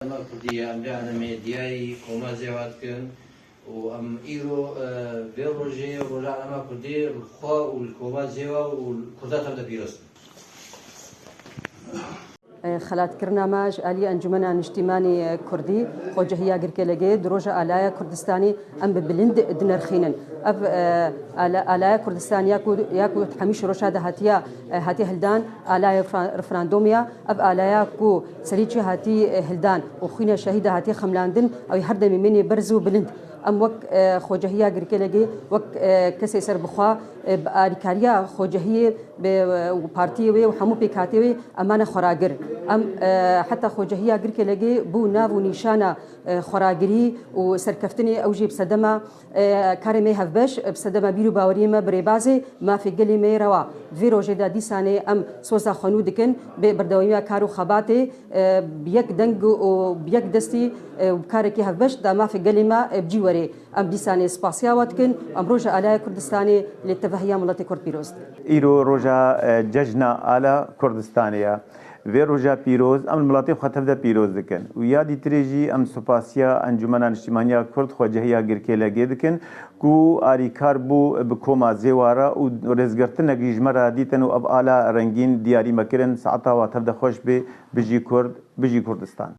أما كردية أم جانا ميدياي كوما زيوات كن وأم إيرو بيروجي ورجع أما كردي الخوا والكوما زيوا والكردات تبدأ بيرسم. خلات كرنامج آلية أنجمنا نجتماني كردي خوجهيا قركلجي دروجة آلايا كردستاني أم ببلند دنرخينن أب آلايا كردستان ياكو حميش روشادة هاتي هلدان آلايا رفراندوميا أب آلايا كو سريتشي هاتي هلدان وخينا شهيدة هاتي خملاندن أو يحردمي مني برزو بلند أم وك خوجهيا قركلجي وك كسي سر بخوا بآريكاريا خوجهية وبارتيوي وحمو بيكاتيوي أمانة خراجر أم حتى خوجهيا قركلجي بو ناف ونيشانا خراجري وسركفتني أوجي بصدمة كارمي هفبش بصدمة بيرو باوريما بريبازي ما في قلي ميروا فيرو جدا دي ساني أم سوزا خنودكن ببردويميا كارو خباتي بيك دنگ وبيك دستي وبكاركي هفبش دا ما في قلي ما بجيوري أم دي ساني سباسيا واتكن أم روجا آلايا كردستاني للتفهيا ملتي كرد بيروز إيرو روجا ججنا آلا كردستانيا في روجا بيروز أم الملاطي خطف دا بيروز دكن ويادي تريجي أم سوباسيا أنجمنا اجتماعية كرد خوجهيا غيركيلا دكن كو آريكار بو بكوما زيوارا ورزگرتن نگيجمرا ديتن و اب آلا رنگين دياري مكرن ساعتا واتف دا خوش بجي كردستان